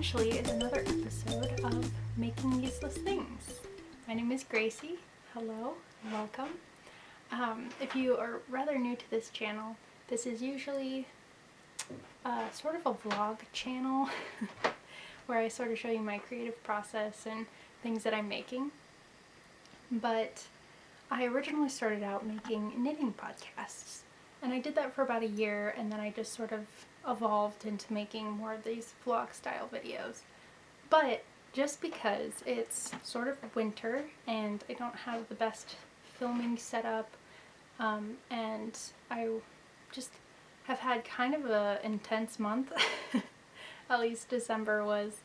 essentially is another episode of Making Useless Things. My name is Gracie. Hello, welcome. If you are rather new to this channel, this is usually sort of a vlog channel where I sort of show you my creative process and things that I'm making. But I originally started out making knitting podcasts, and I did that for about a year, and then I just sort of evolved into making more of these vlog style videos. But just because it's sort of winter and I don't have the best filming setup, and I just have had kind of an intense month, at least December was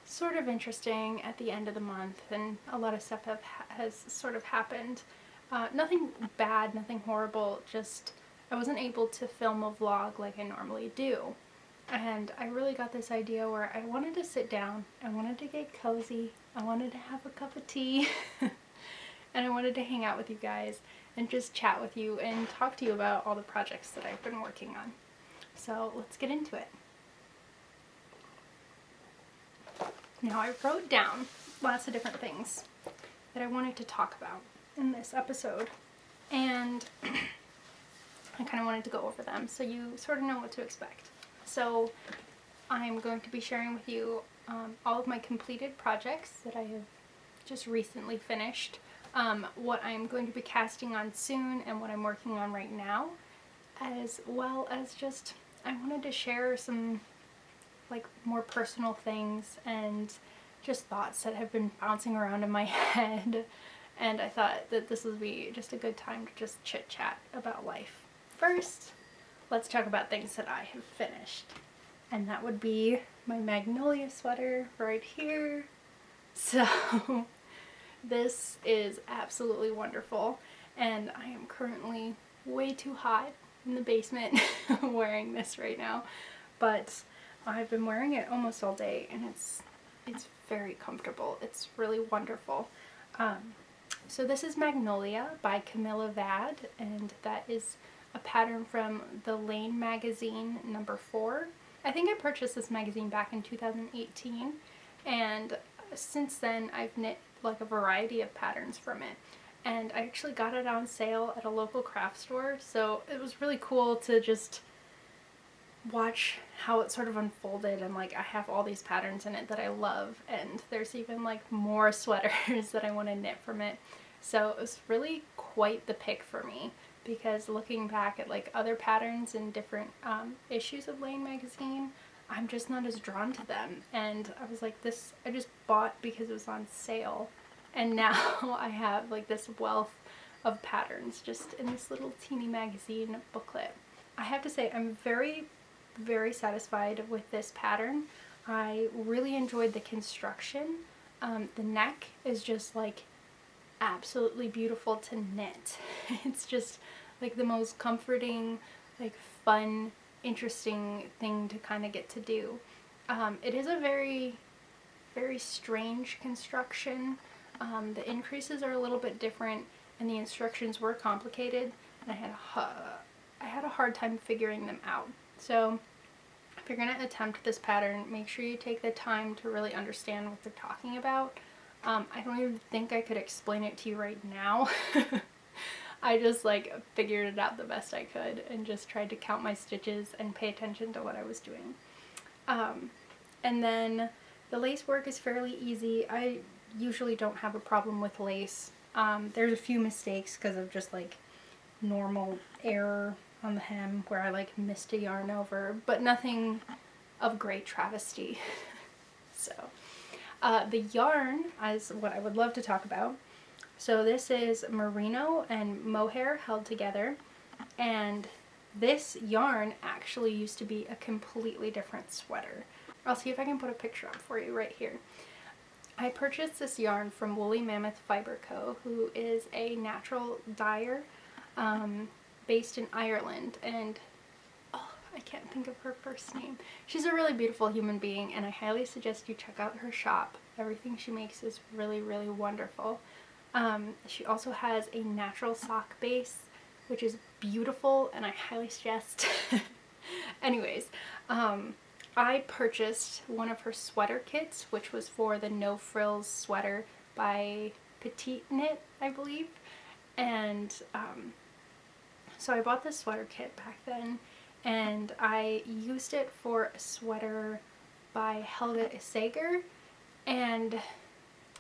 sort of interesting at the end of the month, and a lot of stuff has sort of happened. Nothing bad, nothing horrible, just I wasn't able to film a vlog like I normally do. And I really got this idea where I wanted to sit down, I wanted to get cozy, I wanted to have a cup of tea, and I wanted to hang out with you guys and just chat with you and talk to you about all the projects that I've been working on. So let's get into it. Now I wrote down lots of different things that I wanted to talk about in this episode, and I kind of wanted to go over them so you sort of know what to expect. So I'm going to be sharing with you all of my completed projects that I have just recently finished, what I'm going to be casting on soon and what I'm working on right now, as well as just I wanted to share some like more personal things and just thoughts that have been bouncing around in my head, and I thought that this would be just a good time to just chit chat about life. First, let's talk about things that I have finished, and that would be my Magnolia sweater right here. So this is absolutely wonderful, and I am currently way too hot in the basement wearing this right now, but I've been wearing it almost all day, and it's very comfortable. It's really wonderful. So this is Magnolia by Camillia, and that is a pattern from the Lane magazine number 4. I think I purchased this magazine back in 2018, and since then I've knit like a variety of patterns from it, and I actually got it on sale at a local craft store, so it was really cool to just watch how it sort of unfolded, and like I have all these patterns in it that I love, and there's even like more sweaters that I want to knit from it. So it was really quite the pick for me, because looking back at like other patterns in different issues of Lane magazine, I'm just not as drawn to them, and I was like, this I just bought because it was on sale, and now I have like this wealth of patterns just in this little teeny magazine booklet. I have to say I'm very satisfied with this pattern. I really enjoyed the construction. The neck is just like absolutely beautiful to knit. It's just like the most comforting, like fun, interesting thing to kind of get to do. It is a very strange construction. The increases are a little bit different, and the instructions were complicated, and I had a hard time figuring them out. So if you're going to attempt this pattern, make sure you take the time to really understand what they're talking about. I don't even think I could explain it to you right now. I just like figured it out the best I could and just tried to count my stitches and pay attention to what I was doing. And then the lace work is fairly easy. I usually don't have a problem with lace. There's a few mistakes because of just like normal error on the hem where I like missed a yarn over, but nothing of great travesty. So the yarn is what I would love to talk about. So this is merino and mohair held together, and this yarn actually used to be a completely different sweater. I'll see if I can put a picture up for you right here. I purchased this yarn from Woolly Mammoth Fibre Co., who is a natural dyer based in Ireland, and I can't think of her first name. She's a really beautiful human being, and I highly suggest you check out her shop. Everything she makes is really wonderful. She also has a natural sock base, which is beautiful, and I highly suggest. Anyways, I purchased one of her sweater kits, which was for the No Frills sweater by Petite Knit, I believe. And so I bought this sweater kit back then, and I used it for a sweater by Helga Isager, and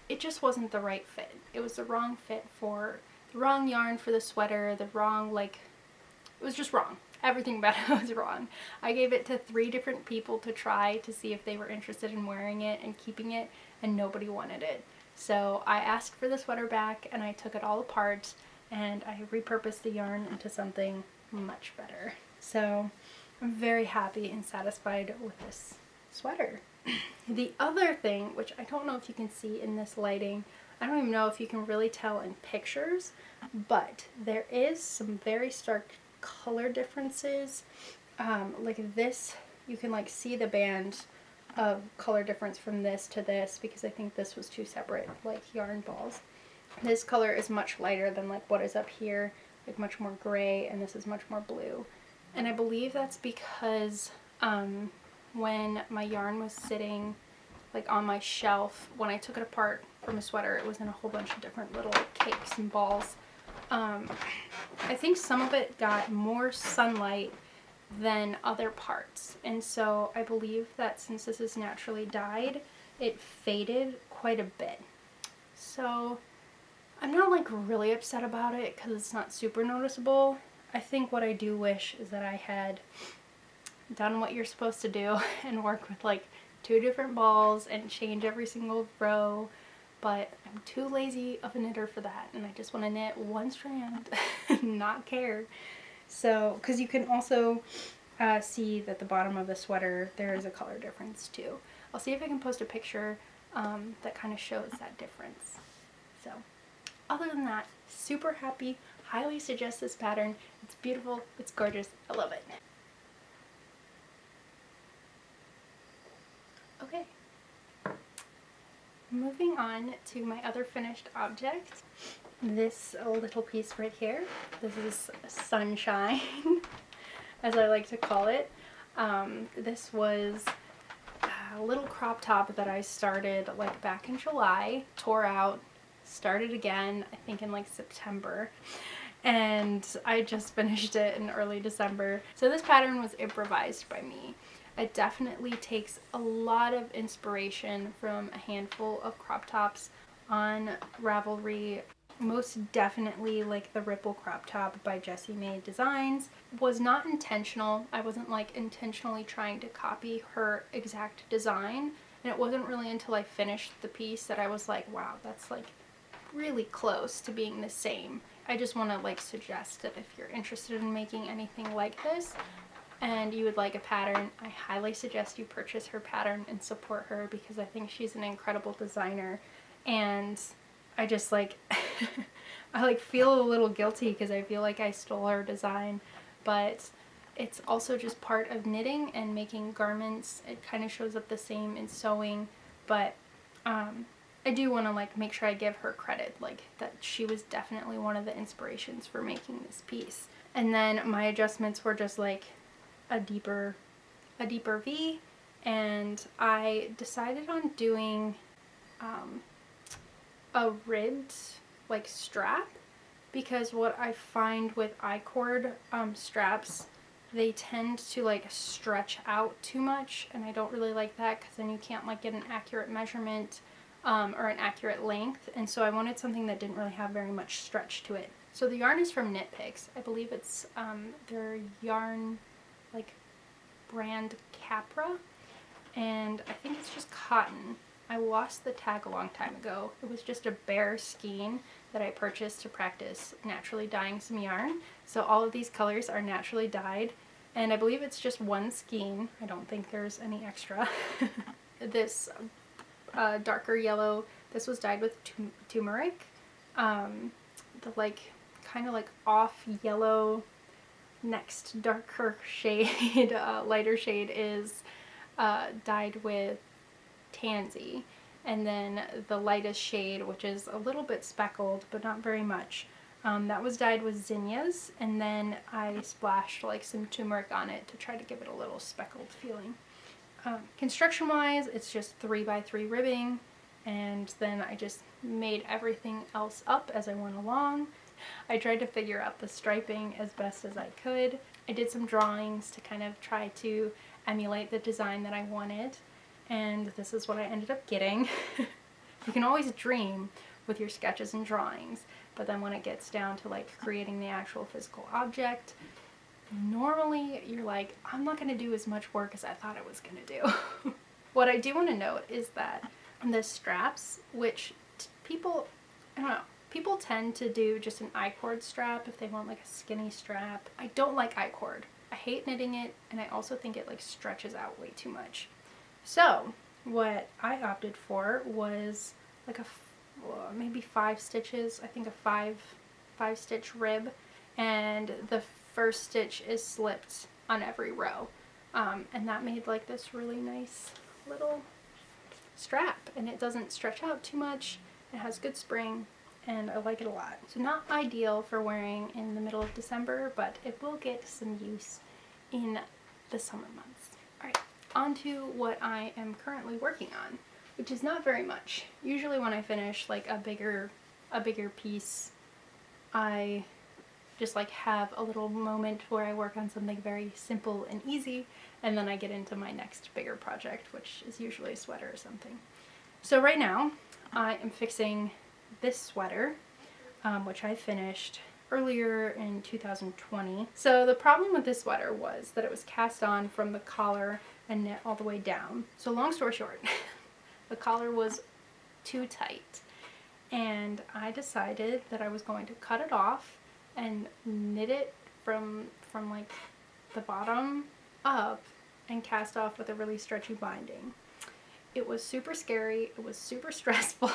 it just wasn't the right fit. It was the wrong fit for the wrong yarn for the sweater, the wrong, like, it was just wrong. Everything about it was wrong. I gave it to 3 different people to try to see if they were interested in wearing it and keeping it, and nobody wanted it. So I asked for the sweater back, and I took it all apart, and I repurposed the yarn into something much better. So I'm very happy and satisfied with this sweater. The other thing, which I don't know if you can see in this lighting, I don't even know if you can really tell in pictures, but there is some very stark color differences. Like this, you can like see the band of color difference from this to this, because I think this was 2 separate like yarn balls. This color is much lighter than like what is up here, like much more gray, and this is much more blue. And I believe that's because when my yarn was sitting like on my shelf, when I took it apart from a sweater, it was in a whole bunch of different little cakes and balls. I think some of it got more sunlight than other parts, and so I believe that since this is naturally dyed, it faded quite a bit. So I'm not like really upset about it because it's not super noticeable. I think what I do wish is that I had done what you're supposed to do and work with like 2 different balls and change every single row, but I'm too lazy of a knitter for that, and I just want to knit 1 strand and not care. So, because you can also see that the bottom of the sweater, there is a color difference too. I'll see if I can post a picture that kind of shows that difference. So, other than that, super happy, highly suggest this pattern. It's beautiful, it's gorgeous, I love it. Okay, moving on to my other finished object. This little piece right here. This is Sunshine, as I like to call it. This was a little crop top that I started like back in July, tore out, started again, I think in like September, and I just finished it in early December. So this pattern was improvised by me. It definitely takes a lot of inspiration from a handful of crop tops on Ravelry. Most definitely like the Ripple crop top by JessieMaedDesigns. Was not intentional. I wasn't like intentionally trying to copy her exact design, and it wasn't really until I finished the piece that I was like, wow, that's like really close to being the same. I just want to like suggest that if you're interested in making anything like this and you would like a pattern, I highly suggest you purchase her pattern and support her, because I think she's an incredible designer. And I just like I like feel a little guilty because I feel like I stole her design, but it's also just part of knitting and making garments. It kind of shows up the same in sewing, but I do want to like make sure I give her credit, like that she was definitely one of the inspirations for making this piece. And then my adjustments were just like a deeper V, and I decided on doing a ribbed like strap, because what I find with I-cord straps, they tend to like stretch out too much, and I don't really like that because then you can't like get an accurate measurement or an accurate length, and so I wanted something that didn't really have very much stretch to it. So the yarn is from Knit Picks. I believe it's their yarn like brand Capra, and I think it's just cotton. I lost the tag a long time ago. It was just a bare skein that I purchased to practice naturally dyeing some yarn. So all of these colors are naturally dyed, and I believe it's just 1 skein. I don't think there's any extra. This darker yellow, this was dyed with turmeric. The like kind of like off yellow next darker shade, lighter shade is dyed with tansy, and then the lightest shade, which is a little bit speckled but not very much, that was dyed with zinnias, and then I splashed like some turmeric on it to try to give it a little speckled feeling. Construction wise, it's just 3x3 ribbing, and then I just made everything else up as I went along. I tried to figure out the striping as best as I could. I did some drawings to kind of try to emulate the design that I wanted, and this is what I ended up getting. You can always dream with your sketches and drawings, but then when it gets down to like creating the actual physical object, normally you're like, I'm not going to do as much work as I thought I was going to do. What I do want to note is that the straps, which people, I don't know, people tend to do just an I-cord strap if they want like a skinny strap. I don't like I-cord. I hate knitting it, and I also think it like stretches out way too much. So what I opted for was like a maybe 5 stitches. I think a five stitch rib, and the first stitch is slipped on every row, and that made like this really nice little strap, and it doesn't stretch out too much. It has good spring, and I like it a lot. So not ideal for wearing in the middle of December, but it will get some use in the summer months. Alright, on to what I am currently working on, which is not very much. Usually when I finish like a bigger piece, I just like have a little moment where I work on something very simple and easy, and then I get into my next bigger project, which is usually a sweater or something. So right now I am fixing this sweater, which I finished earlier in 2020. So the problem with this sweater was that it was cast on from the collar and knit all the way down. So long story short, the collar was too tight, and I decided that I was going to cut it off and knit it from like the bottom up and cast off with a really stretchy binding. It was super scary. It was super stressful.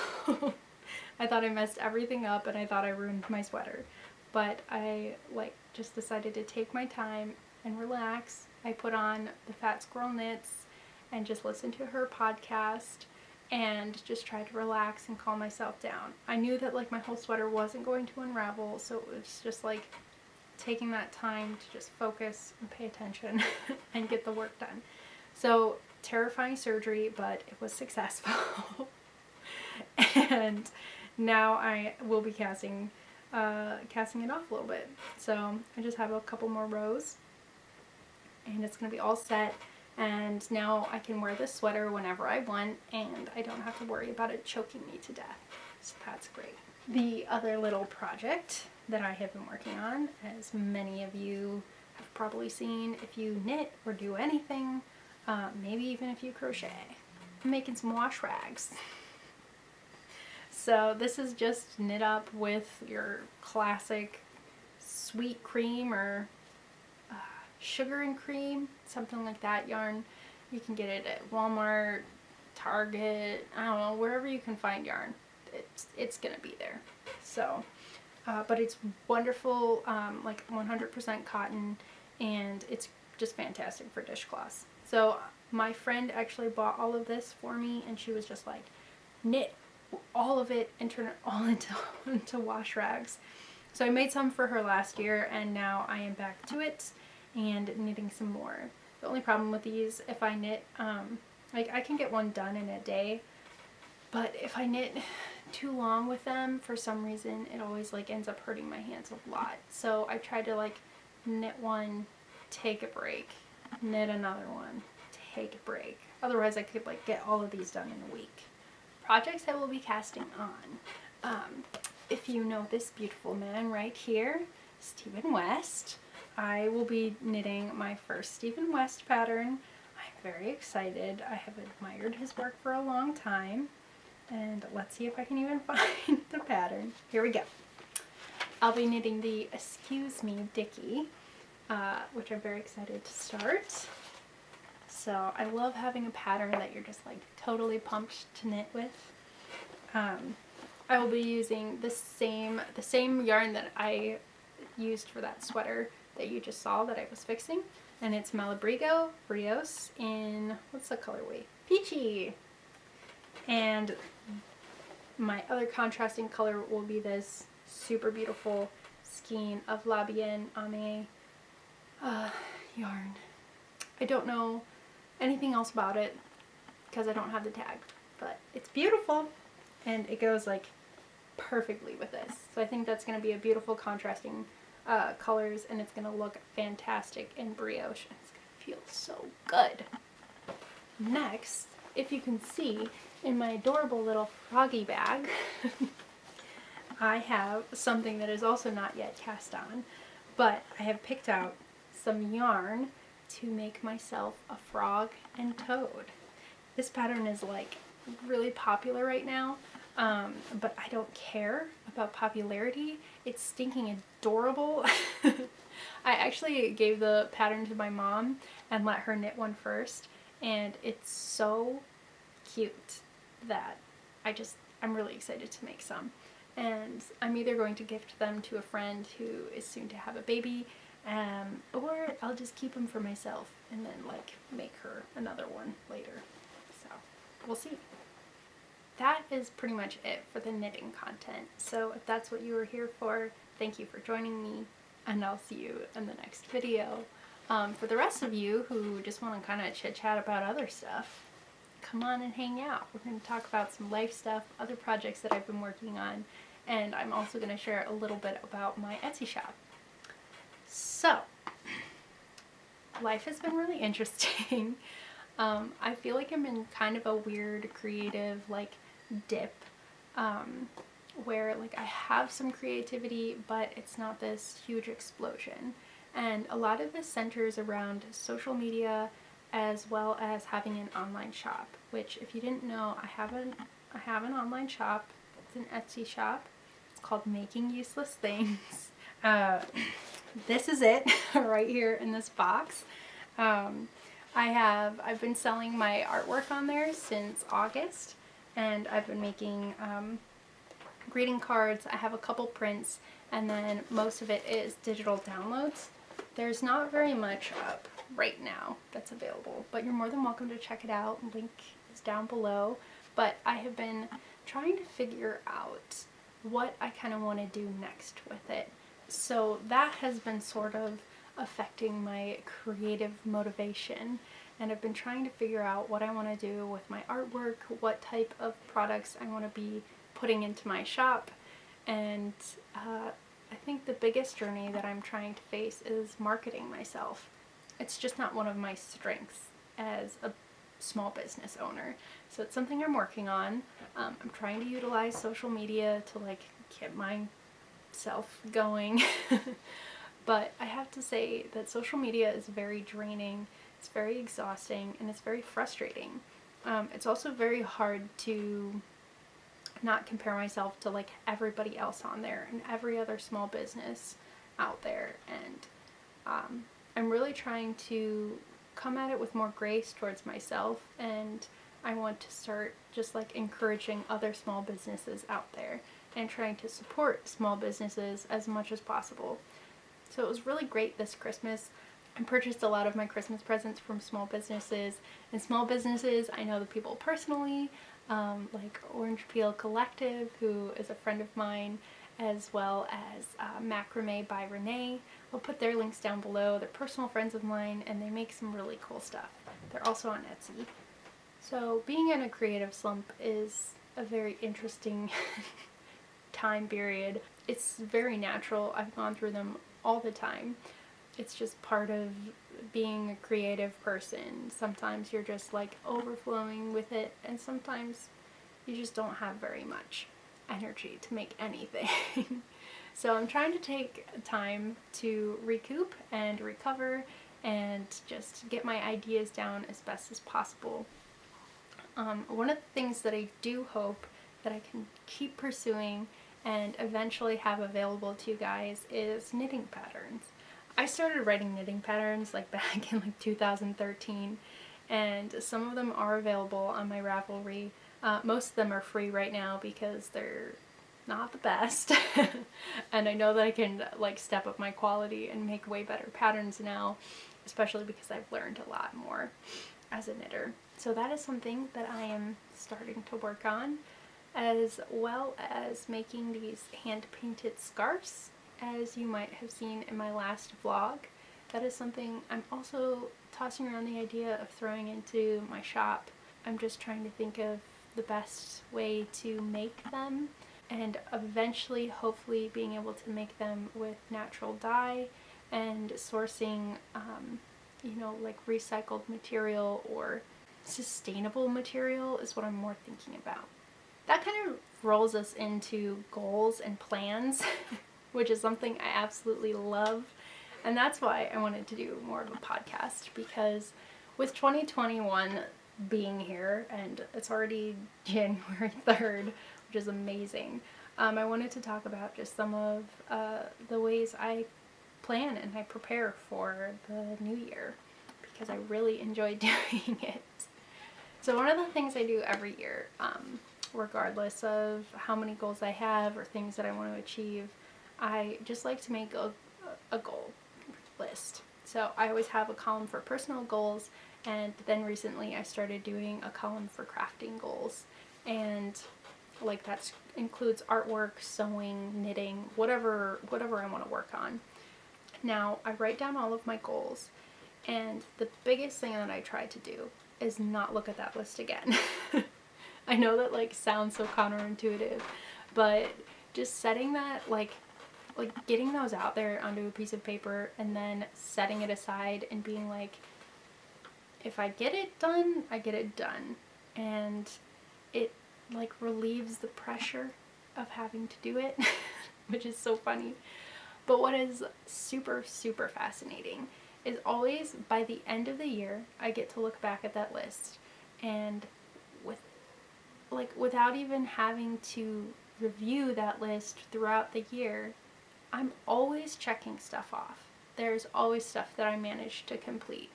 I thought I messed everything up, and I thought I ruined my sweater. But I like just decided to take my time and relax. I put on the Fat Squirrel Knits and just listened to her podcast and just tried to relax and calm myself down. I knew that like my whole sweater wasn't going to unravel, so it was just like taking that time to just focus and pay attention and get the work done. So terrifying surgery, but it was successful. And now I will be casting it off a little bit. So I just have a couple more rows, and it's going to be all set. And now I can wear this sweater whenever I want, and I don't have to worry about it choking me to death. So that's great. The other little project that I have been working on, as many of you have probably seen if you knit or do anything, maybe even if you crochet, I'm making some wash rags. So this is just knit up with your classic sweet cream or sugar and cream, something like that yarn. You can get it at Walmart, Target, I don't know, wherever you can find yarn. It's gonna be there. So, but it's wonderful, like 100% cotton, and it's just fantastic for dishcloths. So my friend actually bought all of this for me, and she was just like, knit all of it and turn it all into wash rags. So I made some for her last year, and now I am back to it and knitting some more. The only problem with these, if I knit, like I can get one done in a day, but if I knit too long with them, for some reason it always like ends up hurting my hands a lot. So I try to like knit one, take a break, knit another one, take a break. Otherwise I could like get all of these done in a week. Projects I will be casting on. If you know this beautiful man right here, Stephen West, I will be knitting my first Stephen West pattern. I'm very excited. I have admired his work for a long time, and let's see if I can even find the pattern. Here we go. I'll be knitting the Askews Dickey, which I'm very excited to start. So I love having a pattern that you're just like totally pumped to knit with. I will be using the same yarn that I used for that sweater that you just saw that I was fixing, and it's Malabrigo Rios in, what's the colorway? Peachy. And my other contrasting color will be this super beautiful skein of Aimee yarn. I don't know anything else about it because I don't have the tag. But it's beautiful, and it goes like perfectly with this. So I think that's going to be a beautiful contrasting colors, and it's going to look fantastic in brioche. And it's going to feel so good. Next, if you can see in my adorable little froggy bag, I have something that is also not yet cast on, but I have picked out some yarn to make myself a frog and toad. This pattern is like really popular right now, but I don't care about popularity. It's stinking adorable. I actually gave the pattern to my mom and let her knit one first, and it's so cute that I'm really excited to make some. And I'm either going to gift them to a friend who is soon to have a baby, or I'll just keep them for myself and then like make her another one later. So we'll see. That is pretty much it for the knitting content. So if that's what you were here for, thank you for joining me, and I'll see you in the next video. For the rest of you who just want to kind of chit chat about other stuff, come on and hang out. We're going to talk about some life stuff, other projects that I've been working on, and I'm also going to share a little bit about my Etsy shop. So, life has been really interesting. I feel like I'm in kind of a weird creative like dip, where like I have some creativity, but it's not this huge explosion. And a lot of this centers around social media as well as having an online shop, which if you didn't know, I have an online shop. It's an Etsy shop. It's called Making Useless Things. This is it right here in this box. I've been selling my artwork on there since August, and I've been making greeting cards. I have a couple prints, and then most of it is digital downloads. There's not very much up right now that's available, but you're more than welcome to check it out. Link is down below. But I have been trying to figure out what I kind of want to do next with it. So that has been sort of affecting my creative motivation, and I've been trying to figure out what I want to do with my artwork, what type of products I want to be putting into my shop, and I think the biggest journey that I'm trying to face is marketing myself. It's just not one of my strengths as a small business owner. So it's something I'm working on. I'm trying to utilize social media to like get myself going. But I have to say that social media is very draining, it's very exhausting, and it's very frustrating. It's also very hard to not compare myself to like everybody else on there and every other small business out there, and I'm really trying to come at it with more grace towards myself, and I want to start just like encouraging other small businesses out there and trying to support small businesses as much as possible. So it was really great this Christmas. I purchased a lot of my Christmas presents from small businesses, and small businesses I know the people personally, like Orange Peel Collective, who is a friend of mine, as well as Macrame by Renee. I'll put their links down below. They're personal friends of mine, and they make some really cool stuff. They're also on Etsy. So being in a creative slump is a very interesting time period. It's very natural. I've gone through them all the time. It's just part of being a creative person. Sometimes you're just like overflowing with it, and sometimes you just don't have very much energy to make anything. So I'm trying to take time to recoup and recover and just get my ideas down as best as possible. One of the things that I do hope that I can keep pursuing and eventually have available to you guys is knitting patterns. I started writing knitting patterns like back in like 2013, and some of them are available on my Ravelry. Most of them are free right now because they're not the best. And I know that I can like step up my quality and make way better patterns now, especially because I've learned a lot more as a knitter. So that is something that I am starting to work on, as well as making these hand-painted scarves, as you might have seen in my last vlog. that is something I'm also tossing around the idea of throwing into my shop. I'm just trying to think of the best way to make them, and eventually hopefully being able to make them with natural dye and sourcing you know, like recycled material or sustainable material is what I'm more thinking about. That kind of rolls us into goals and plans, which is something I absolutely love. And that's why I wanted to do more of a podcast, because with 2021 being here, and it's already January 3rd, which is amazing, I wanted to talk about just some of the ways I plan and I prepare for the new year, because I really enjoy doing it. So one of the things I do every year, regardless of how many goals I have or things that I want to achieve, I just like to make a goal list. So I always have a column for personal goals, and then recently I started doing a column for crafting goals, and like that includes artwork, sewing, knitting, whatever I want to work on. Now I write down all of my goals, and the biggest thing that I try to do is not look at that list again. I know that like sounds so counterintuitive, but just setting that like getting those out there onto a piece of paper and then setting it aside and being like, if I get it done, I get it done. And it like relieves the pressure of having to do it, which is so funny. But what is super, super fascinating is always by the end of the year, I get to look back at that list, and without even having to review that list throughout the year, I'm always checking stuff off. There's always stuff that I managed to complete.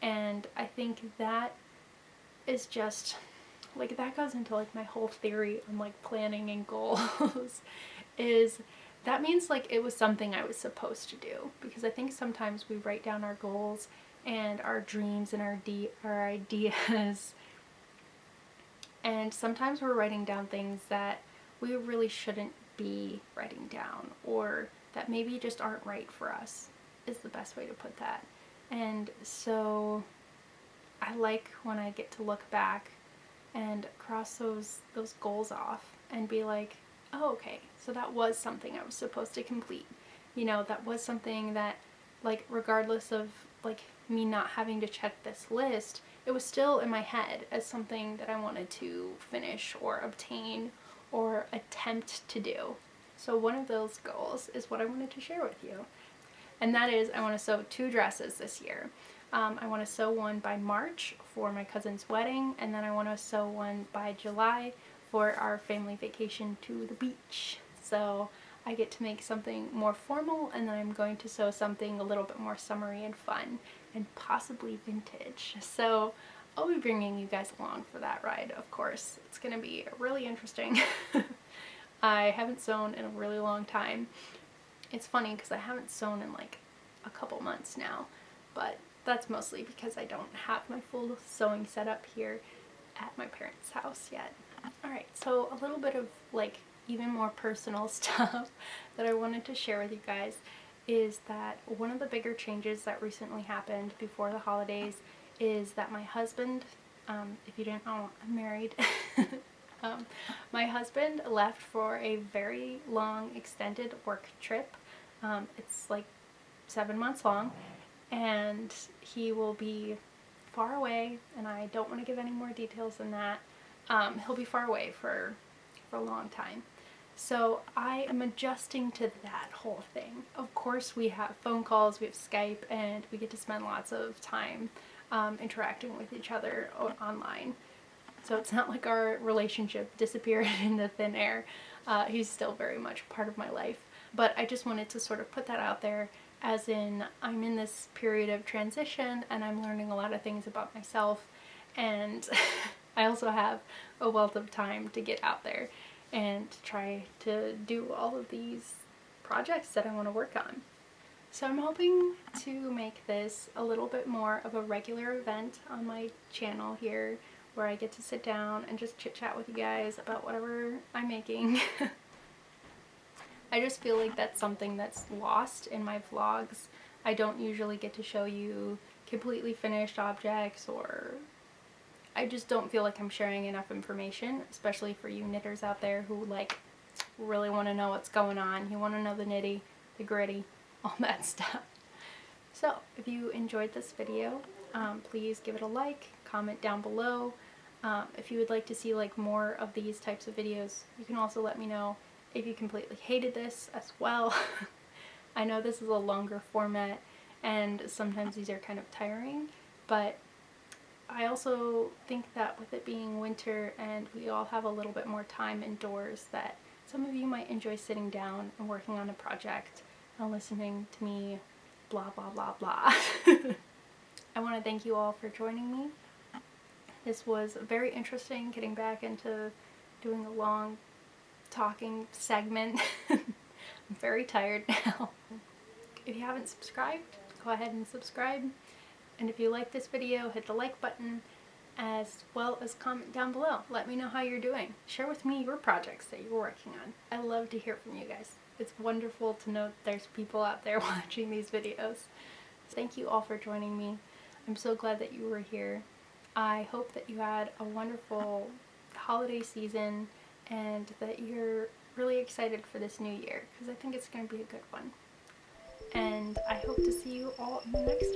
And I think that is just, like, that goes into, like, my whole theory on, like, planning and goals, is that means, like, it was something I was supposed to do. Because I think sometimes we write down our goals and our dreams and our ideas, and sometimes we're writing down things that we really shouldn't be writing down, or that maybe just aren't right for us, is the best way to put that. And so I like when I get to look back and cross those goals off and be like, oh, okay, so that was something I was supposed to complete. You know, that was something that, like, regardless of, like, me not having to check this list, it was still in my head as something that I wanted to finish or obtain or attempt to do. So one of those goals is what I wanted to share with you. And that is, I want to sew 2 dresses this year. I want to sew one by March for my cousin's wedding, and then I want to sew one by July for our family vacation to the beach. So I get to make something more formal, and then I'm going to sew something a little bit more summery and fun, and possibly vintage. So I'll be bringing you guys along for that ride, of course. It's going to be really interesting. I haven't sewn in a really long time. It's funny because I haven't sewn in like a couple months now, but that's mostly because I don't have my full sewing setup here at my parents' house yet. Alright, so a little bit of like even more personal stuff that I wanted to share with you guys is that one of the bigger changes that recently happened before the holidays is that my husband, if you didn't know, I'm married. My husband left for a very long extended work trip. It's like 7 months long, and he will be far away, and I don't want to give any more details than that. He'll be far away for a long time. So I am adjusting to that whole thing. Of course, we have phone calls, we have Skype, and we get to spend lots of time interacting with each other online. So it's not like our relationship disappeared into thin air. He's still very much part of my life. But I just wanted to sort of put that out there, as in I'm in this period of transition and I'm learning a lot of things about myself, and I also have a wealth of time to get out there and try to do all of these projects that I want to work on. So I'm hoping to make this a little bit more of a regular event on my channel here, where I get to sit down and just chit chat with you guys about whatever I'm making. I just feel like that's something that's lost in my vlogs. I don't usually get to show you completely finished objects, or I just don't feel like I'm sharing enough information, especially for you knitters out there who like really want to know what's going on. You want to know the nitty, the gritty, all that stuff. So if you enjoyed this video, please give it a like, comment down below. If you would like to see like more of these types of videos, you can also let me know if you completely hated this as well. I know this is a longer format and sometimes these are kind of tiring, but I also think that with it being winter and we all have a little bit more time indoors, that some of you might enjoy sitting down and working on a project and listening to me blah blah blah blah. I want to thank you all for joining me. This was very interesting, getting back into doing a long talking segment. I'm very tired now. If you haven't subscribed, go ahead and subscribe. And if you like this video, hit the like button, as well as comment down below. Let me know how you're doing. Share with me your projects that you're working on. I love to hear from you guys. It's wonderful to know that there's people out there watching these videos. Thank you all for joining me. I'm so glad that you were here. I hope that you had a wonderful holiday season and that you're really excited for this new year, because I think it's going to be a good one. And I hope to see you all in the next